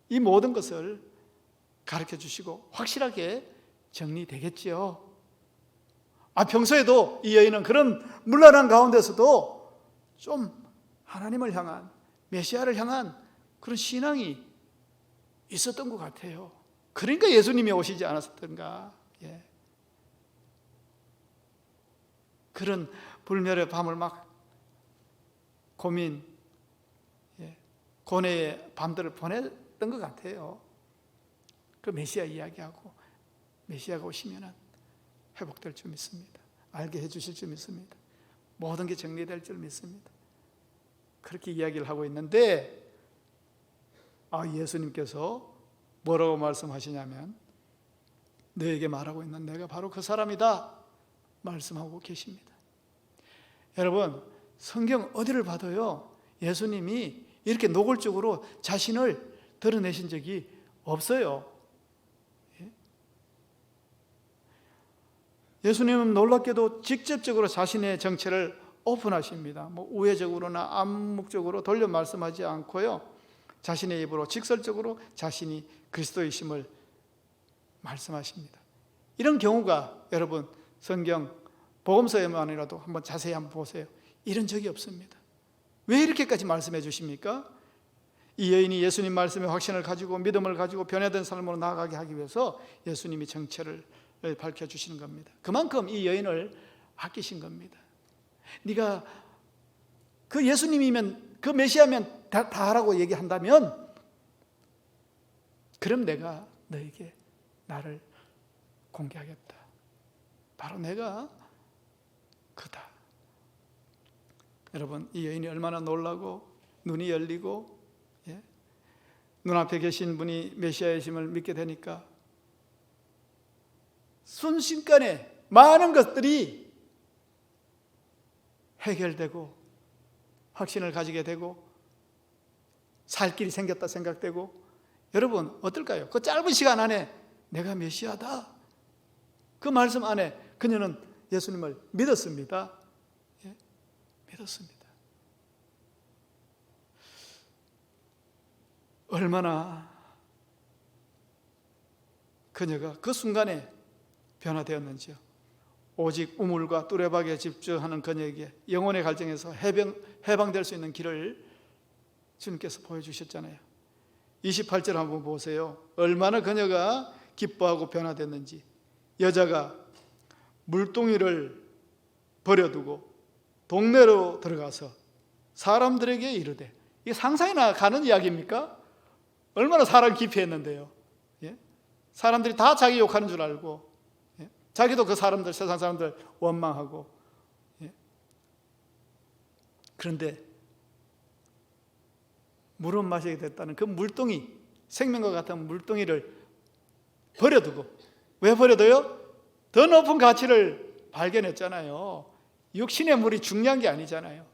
이 모든 것을 가르쳐 주시고 확실하게 정리되겠지요. 평소에도 이 여인은 그런 문란한 가운데서도 좀 하나님을 향한, 메시아를 향한 그런 신앙이 있었던 것 같아요. 그러니까 예수님이 오시지 않았었던가. 그런 불멸의 밤을 막 고민, 고뇌의 밤들을 보냈던 것 같아요. 그 메시아 이야기하고 메시아가 오시면 회복될 줄 믿습니다. 알게 해주실 줄 믿습니다. 모든 게 정리될 줄 믿습니다. 그렇게 이야기를 하고 있는데 예수님께서 뭐라고 말씀하시냐면 너에게 말하고 있는 내가 바로 그 사람이다 말씀하고 계십니다. 여러분, 성경 어디를 봐도요 예수님이 이렇게 노골적으로 자신을 드러내신 적이 없어요. 예수님은 놀랍게도 직접적으로 자신의 정체를 오픈하십니다. 우회적으로나 암묵적으로 돌려 말씀하지 않고요, 자신의 입으로 직설적으로 자신이 그리스도이심을 말씀하십니다. 이런 경우가 여러분 성경 복음서에만이라도 한번 자세히 한번 보세요. 이런 적이 없습니다. 왜 이렇게까지 말씀해 주십니까? 이 여인이 예수님 말씀의 확신을 가지고 믿음을 가지고 변화된 삶으로 나아가게 하기 위해서 예수님이 정체를 밝혀주시는 겁니다. 그만큼 이 여인을 아끼신 겁니다. 네가 그 예수님이면, 그 메시아면 다 하라고 얘기한다면 그럼 내가 너에게 나를 공개하겠다. 바로 내가 그다. 여러분, 이 여인이 얼마나 놀라고 눈이 열리고 눈앞에 계신 분이 메시아이심을 믿게 되니까 순식간에 많은 것들이 해결되고 확신을 가지게 되고 살 길이 생겼다 생각되고, 여러분 어떨까요? 그 짧은 시간 안에 내가 메시아다, 그 말씀 안에 그녀는 예수님을 믿었습니다. 믿었습니다. 얼마나 그녀가 그 순간에 변화되었는지요. 오직 우물과 뚜레박에 집중하는 그녀에게 영혼의 갈증에서 해방될 수 있는 길을 주님께서 보여주셨잖아요. 28절 한번 보세요. 얼마나 그녀가 기뻐하고 변화됐는지. 여자가 물동이를 버려두고 동네로 들어가서 사람들에게 이르되, 이게 상상이나 가는 이야기입니까? 얼마나 사람 깊이 했는데요. 사람들이 다 자기 욕하는 줄 알고, 자기도 그 사람들, 세상 사람들 원망하고, 그런데 물은 마시게 됐다는 그 물동이, 생명과 같은 물동이를 버려두고, 왜 버려둬요? 더 높은 가치를 발견했잖아요. 육신의 물이 중요한 게 아니잖아요.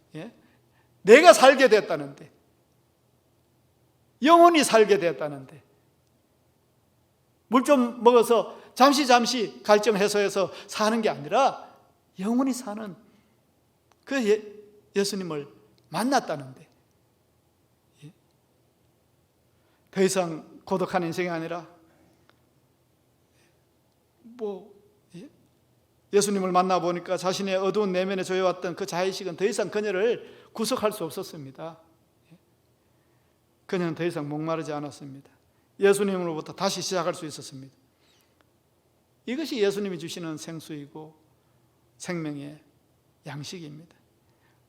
내가 살게 됐다는데, 영혼이 살게 됐다는데, 물 좀 먹어서 잠시 갈증 해소해서 사는 게 아니라 영혼이 사는 그 예수님을 만났다는데, 더 이상 고독한 인생이 아니라 예수님을 만나보니까 자신의 어두운 내면에 조여왔던 그 자의식은 더 이상 그녀를 구속할 수 없었습니다. 그녀는 더 이상 목마르지 않았습니다. 예수님으로부터 다시 시작할 수 있었습니다. 이것이 예수님이 주시는 생수이고 생명의 양식입니다.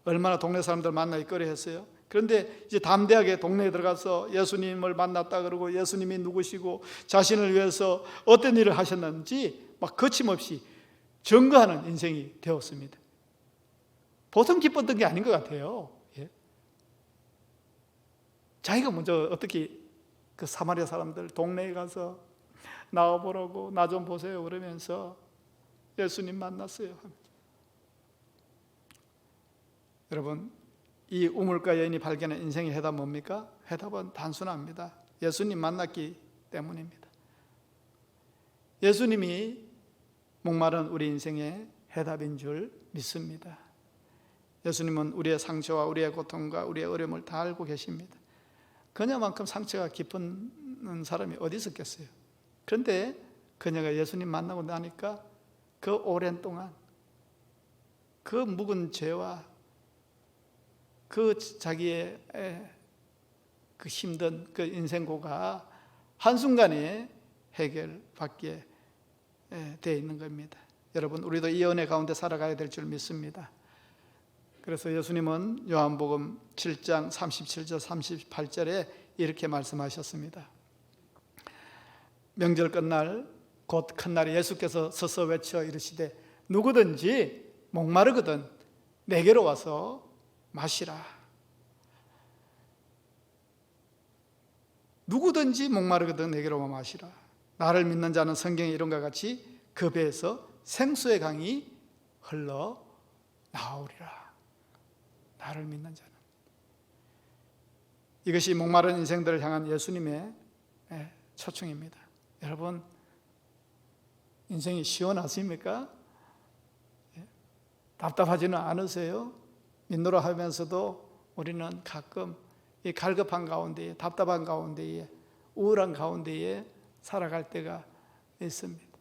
얼마나 동네 사람들 만나기 꺼려했어요. 그런데 이제 담대하게 동네에 들어가서 예수님을 만났다 그러고 예수님이 누구시고 자신을 위해서 어떤 일을 하셨는지 막 거침없이 증거하는 인생이 되었습니다. 보통 기뻤던 게 아닌 것 같아요. 자기가 먼저 어떻게 그 사마리아 사람들 동네에 가서 나와보라고, 나 좀 보세요 그러면서 예수님 만났어요. 여러분, 이 우물가 여인이 발견한 인생의 해답은 뭡니까? 해답은 단순합니다. 예수님 만났기 때문입니다. 예수님이 목마른 우리 인생의 해답인 줄 믿습니다. 예수님은 우리의 상처와 우리의 고통과 우리의 어려움을 다 알고 계십니다. 그녀만큼 상처가 깊은 사람이 어디 있었겠어요? 그런데 그녀가 예수님 만나고 나니까 그 오랜 동안 그 묵은 죄와 그 자기의 그 힘든 그 인생고가 한순간에 해결받게 되어 있는 겁니다. 여러분, 우리도 이 은혜 가운데 살아가야 될 줄 믿습니다. 그래서 예수님은 요한복음 7장 37절 38절에 이렇게 말씀하셨습니다. 명절 끝날 곧 큰날에 예수께서 서서 외쳐 이르시되 누구든지 목마르거든 내게로 와서 마시라. 누구든지 목마르거든 내게로 와 마시라. 나를 믿는 자는 성경의 이름과 같이 그 배에서 생수의 강이 흘러 나오리라. 나를 믿는 자는. 이것이 목마른 인생들을 향한 예수님의 초청입니다. 여러분, 인생이 시원하십니까? 답답하지는 않으세요? 믿노라 하면서도 우리는 가끔 이 갈급한 가운데에, 답답한 가운데에, 우울한 가운데에 살아갈 때가 있습니다.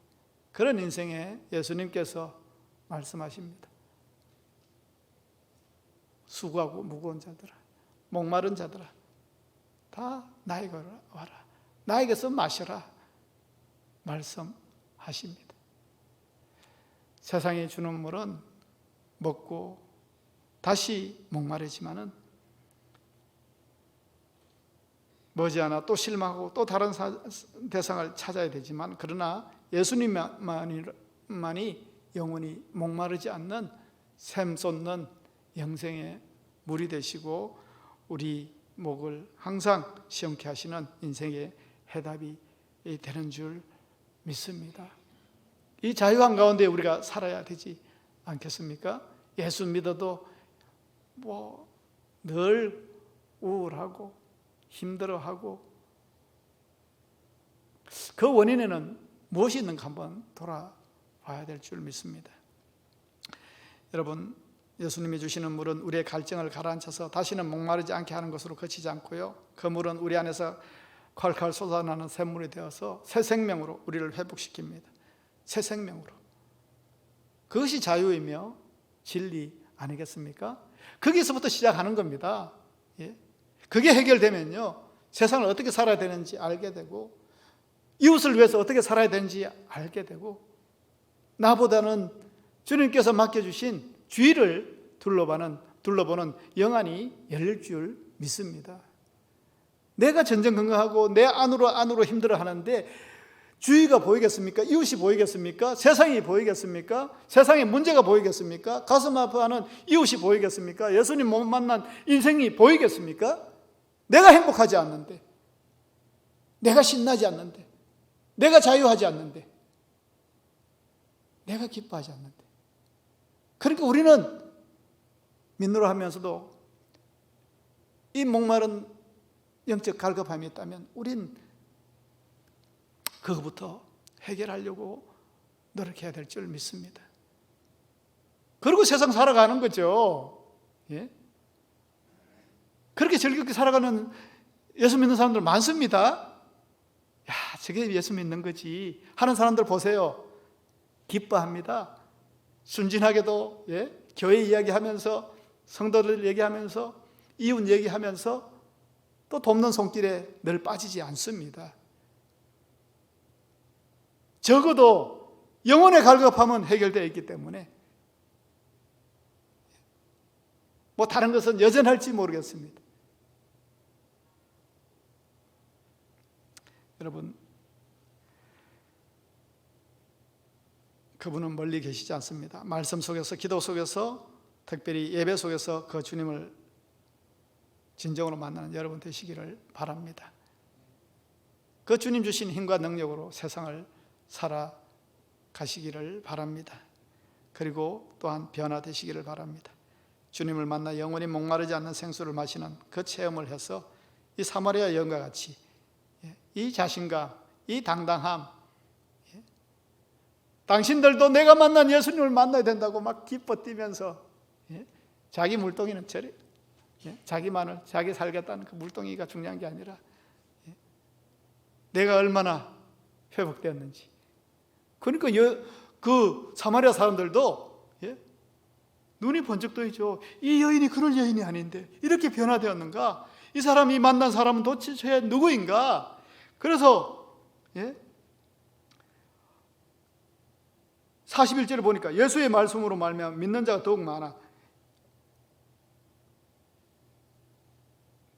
그런 인생에 예수님께서 말씀하십니다. 수고하고 무거운 자들아, 목마른 자들아, 다 나에게 와라. 나에게서 마셔라. 말씀하십니다. 세상이 주는 물은 먹고 다시 목마르지만은 머지않아 또 실망하고 또 다른 대상을 찾아야 되지만, 그러나 예수님만이 영원히 목마르지 않는 샘 솟는 영생의 물이 되시고 우리 목을 항상 시원케 하시는 인생의 해답이 되는 줄 믿습니다. 이 자유한 가운데 우리가 살아야 되지 않겠습니까? 예수 믿어도 늘 우울하고 힘들어하고 그 원인에는 무엇이 있는가 한번 돌아봐야 될 줄 믿습니다. 여러분, 예수님이 주시는 물은 우리의 갈증을 가라앉혀서 다시는 목마르지 않게 하는 것으로 그치지 않고요, 그 물은 우리 안에서 콸콸 쏟아나는 샘물이 되어서 새 생명으로 우리를 회복시킵니다. 새 생명으로. 그것이 자유이며 진리 아니겠습니까? 거기서부터 시작하는 겁니다. 그게 해결되면요, 세상을 어떻게 살아야 되는지 알게 되고 이웃을 위해서 어떻게 살아야 되는지 알게 되고 나보다는 주님께서 맡겨주신 주위를 둘러보는 영안이 열릴 줄 믿습니다. 내가 전전 건강하고 내 안으로 힘들어하는데 주위가 보이겠습니까? 이웃이 보이겠습니까? 세상이 보이겠습니까? 세상에 문제가 보이겠습니까? 가슴 아파하는 이웃이 보이겠습니까? 예수님 못 만난 인생이 보이겠습니까? 내가 행복하지 않는데, 내가 신나지 않는데, 내가 자유하지 않는데, 내가 기뻐하지 않는데. 그러니까 우리는 민노라 하면서도 이 목마른 영적 갈급함이 있다면 우린 그거부터 해결하려고 노력해야 될 줄 믿습니다. 그리고 세상 살아가는 거죠. 그렇게 즐겁게 살아가는 예수 믿는 사람들 많습니다. 야, 저게 예수 믿는 거지 하는 사람들 보세요. 기뻐합니다. 순진하게도 교회 이야기하면서 성도들 얘기하면서 이웃 얘기하면서 또 돕는 손길에 늘 빠지지 않습니다. 적어도 영혼의 갈급함은 해결되어 있기 때문에 다른 것은 여전할지 모르겠습니다. 여러분, 그분은 멀리 계시지 않습니다. 말씀 속에서, 기도 속에서, 특별히 예배 속에서 그 주님을 진정으로 만나는 여러분 되시기를 바랍니다. 그 주님 주신 힘과 능력으로 세상을 살아가시기를 바랍니다. 그리고 또한 변화되시기를 바랍니다. 주님을 만나 영원히 목마르지 않는 생수를 마시는 그 체험을 해서 이 사마리아 여인과 같이 이 자신감, 이 당당함, 당신들도 내가 만난 예수님을 만나야 된다고 막 기뻐 뛰면서 자기 물동이는 저래, 자기만을, 자기 살겠다는 그 물동이가 중요한 게 아니라 내가 얼마나 회복되었는지. 그러니까 그 사마리아 사람들도 눈이 번쩍 뜨이죠. 이 여인이 그럴 여인이 아닌데 이렇게 변화되었는가? 이 사람이 만난 사람은 도대체 누구인가? 그래서 41절에 보니까 예수의 말씀으로 말미암아 믿는 자가 더욱 많아.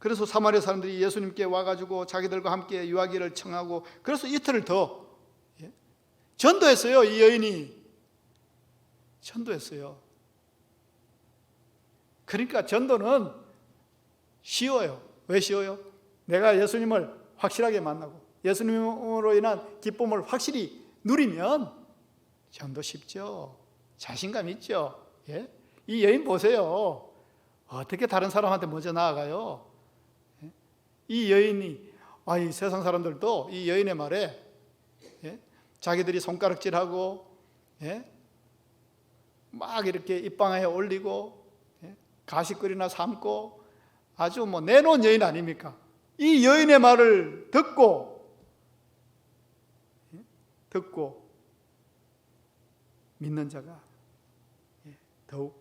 그래서 사마리아 사람들이 예수님께 와가지고 자기들과 함께 유하기를 청하고 그래서 이틀을 더 전도했어요. 이 여인이 전도했어요. 그러니까 전도는 쉬워요. 왜 쉬워요? 내가 예수님을 확실하게 만나고 예수님으로 인한 기쁨을 확실히 누리면 전도 쉽죠. 자신감 있죠. 이 여인 보세요. 어떻게 다른 사람한테 먼저 나아가요? 이 여인이, 이 세상 사람들도 이 여인의 말에 자기들이 손가락질하고 막 이렇게 입방아에 올리고 가시거리나 삶고 아주 내놓은 여인 아닙니까? 이 여인의 말을 듣고 믿는 자가 더욱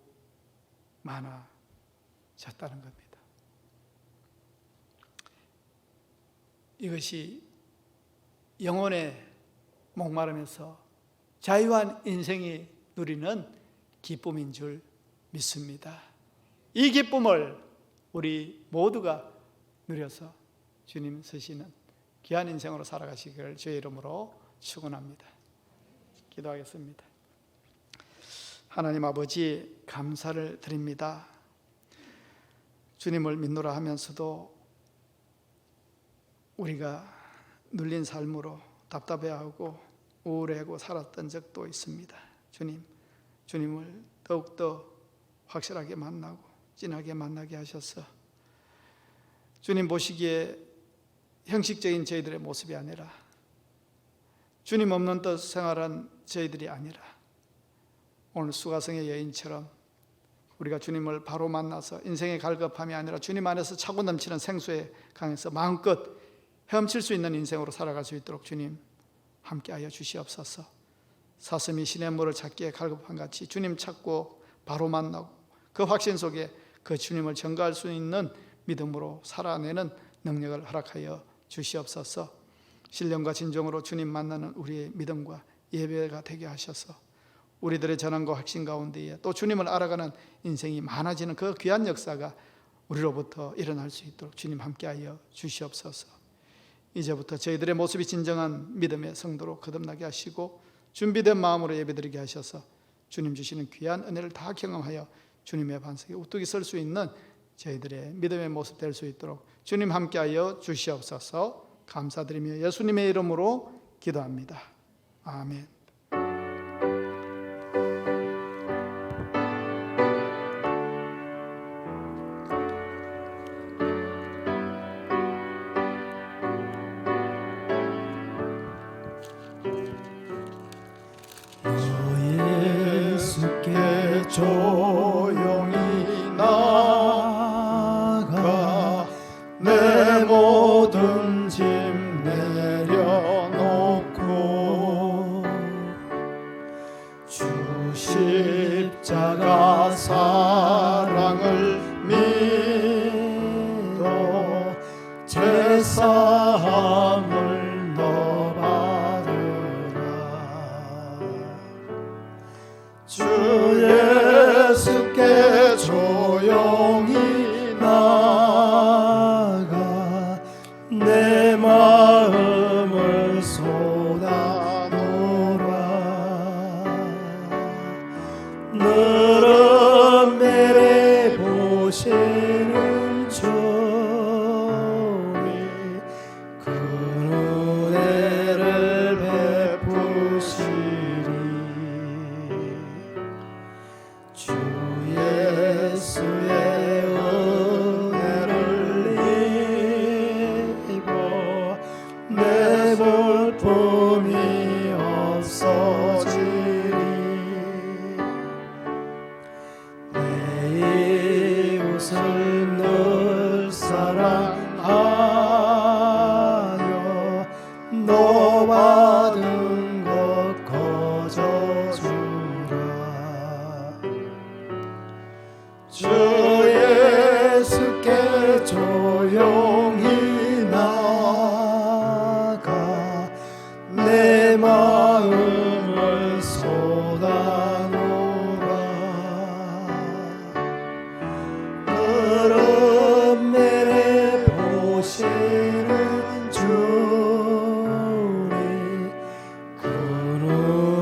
많아졌다는 겁니다. 이것이 영혼의 목마름에서 자유한 인생이 누리는 기쁨인 줄 믿습니다. 이 기쁨을 우리 모두가 누려서 주님 쓰시는 귀한 인생으로 살아가시기를 주의 이름으로 축원합니다. 기도하겠습니다. 하나님 아버지, 감사를 드립니다. 주님을 믿노라 하면서도 우리가 눌린 삶으로 답답해하고 우울해하고 살았던 적도 있습니다. 주님을 더욱더 확실하게 만나고 진하게 만나게 하셔서 주님 보시기에 형식적인 저희들의 모습이 아니라 주님 없는 뜻 생활한 저희들이 아니라 오늘 수가성의 여인처럼 우리가 주님을 바로 만나서 인생의 갈급함이 아니라 주님 안에서 차고 넘치는 생수의 강에서 마음껏 헤엄칠 수 있는 인생으로 살아갈 수 있도록 주님 함께하여 주시옵소서. 사슴이 시냇물을 찾기에 갈급한 같이 주님 찾고 바로 만나고 그 확신 속에 그 주님을 전가할 수 있는 믿음으로 살아내는 능력을 허락하여 주시옵소서. 신령과 진정으로 주님 만나는 우리의 믿음과 예배가 되게 하셔서 우리들의 전환과 확신 가운데에 또 주님을 알아가는 인생이 많아지는 그 귀한 역사가 우리로부터 일어날 수 있도록 주님 함께하여 주시옵소서. 이제부터 저희들의 모습이 진정한 믿음의 성도로 거듭나게 하시고 준비된 마음으로 예배드리게 하셔서 주님 주시는 귀한 은혜를 다 경험하여 주님의 반석에 우뚝이 설 수 있는 저희들의 믿음의 모습 될 수 있도록 주님 함께하여 주시옵소서. 감사드리며 예수님의 이름으로 기도합니다. 아멘. 예수께 조용히 나가 내 모든 짐 내려놓고 주 십자가 사랑을 믿어 제사함을 너 받으라. 주 예수께 조용히 나가 내 마음을 쏟아놓으라. 너를 내려 보시는 주님 그 은혜를 베푸시리. 주 예수의 은혜를 입어 내 볼품이 없어지리. 내 이웃을 늘 사랑하여 너 받은 것 거저주라. 주 예수께 조용히 나가 내 마음을 쏟아놓으라. 너를 내려 보시는 주님 그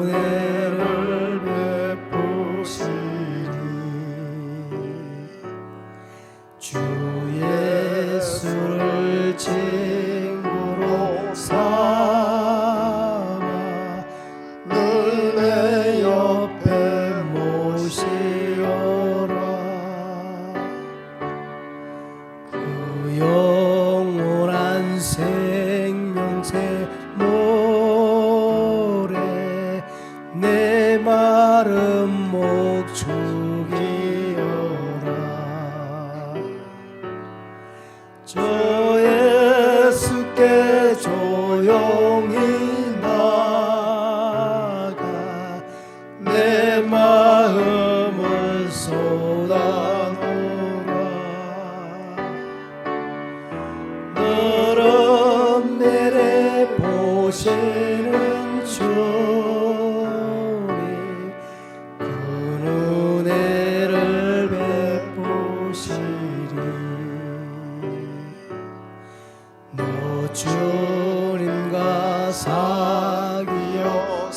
은혜를 베푸시리. 주 예수를 친구로 삼아 늘 내 옆에 모시오라. 그 영원한 생명새 모래 내 마른 목 죽이오라. 주 예수께 조용히 나가 내 마음을 쏟아놓으라. 너를 내려 보시는 주님 그 은혜를 베푸시리. 너 주님과 사귀어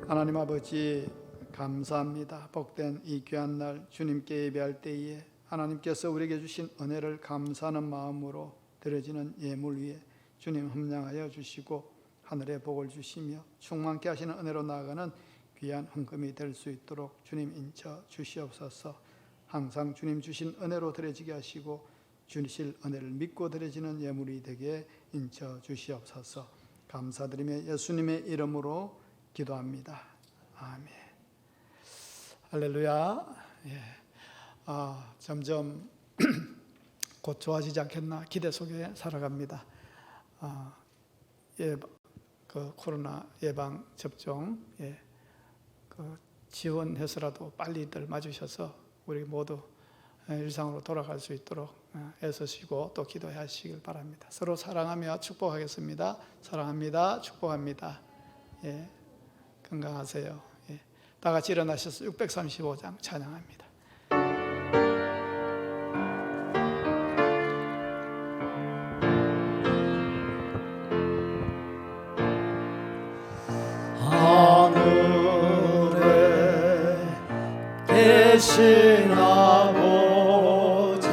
하나님 아버지 감사합니다. 복된 이 귀한 날 주님께 예배할 때에 하나님께서 우리에게 주신 은혜를 감사하는 마음으로 드려지는 예물 위에 주님 함량하여 주시고 하늘의 복을 주시며 충만케 하시는 은혜로 나아가는 귀한 헌금이 될 수 있도록 주님 인쳐 주시옵소서. 항상 주님 주신 은혜로 드려지게 하시고 주실 은혜를 믿고 드려지는 예물이 되게 인쳐 주시옵소서. 감사드리며 예수님의 이름으로 기도합니다. 아멘. 할렐루야. 예. 점점 곧 좋아지지 않겠나 기대 속에 살아갑니다. 코로나 예방 접종 지원해서라도 빨리들 맞으셔서 우리 모두 일상으로 돌아갈 수 있도록 애쓰시고 또 기도하시길 바랍니다. 서로 사랑하며 축복하겠습니다. 사랑합니다. 축복합니다. 예, 건강하세요. 예, 다 같이 일어나셔서 635장 찬양합니다. 하늘에 계신 아버지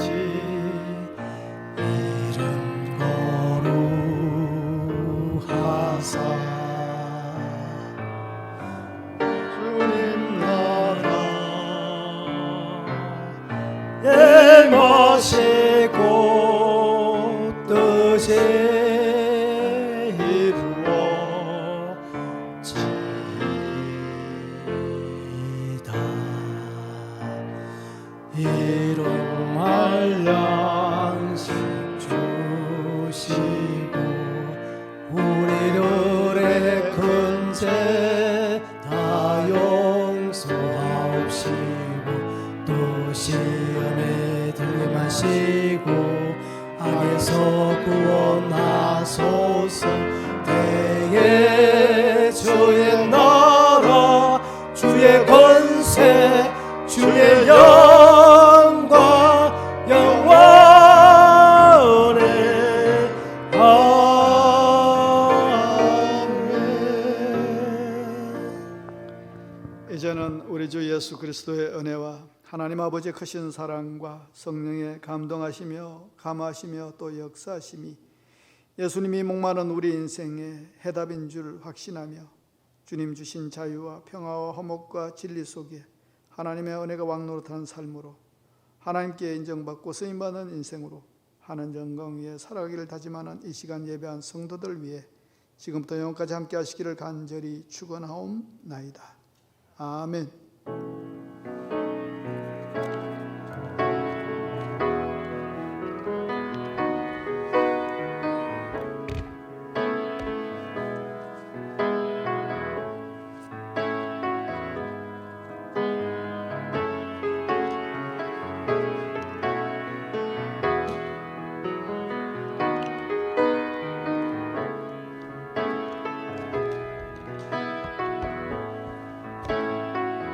이름 거룩하사 주님 나라 행하시고 뜻이 이루어지이다. 일용할 양식 주시고 우리들의 큰 죄 다 용서하옵시고 또 시험에 들게 마시고 악에서 구원하소서. 때에 주의 나라 주의 권세 주의 영광 영원히 아멘. 이제는 우리 주 예수 그리스도의 은혜와 하나님 아버지의 크신 사랑과 성령의 감동하시며 감하시며 또 역사하심이 예수님이 목마른 우리 인생의 해답인 줄 확신하며 주님 주신 자유와 평화와 화목과 진리 속에 하나님의 은혜가 왕노릇하는 삶으로 하나님께 인정받고 쓰임받는 인생으로 하는 영광 위에 살아가기를 다짐하는 이 시간 예배한 성도들 위해 지금부터 영원까지 함께 하시기를 간절히 축원하옵나이다. 아멘.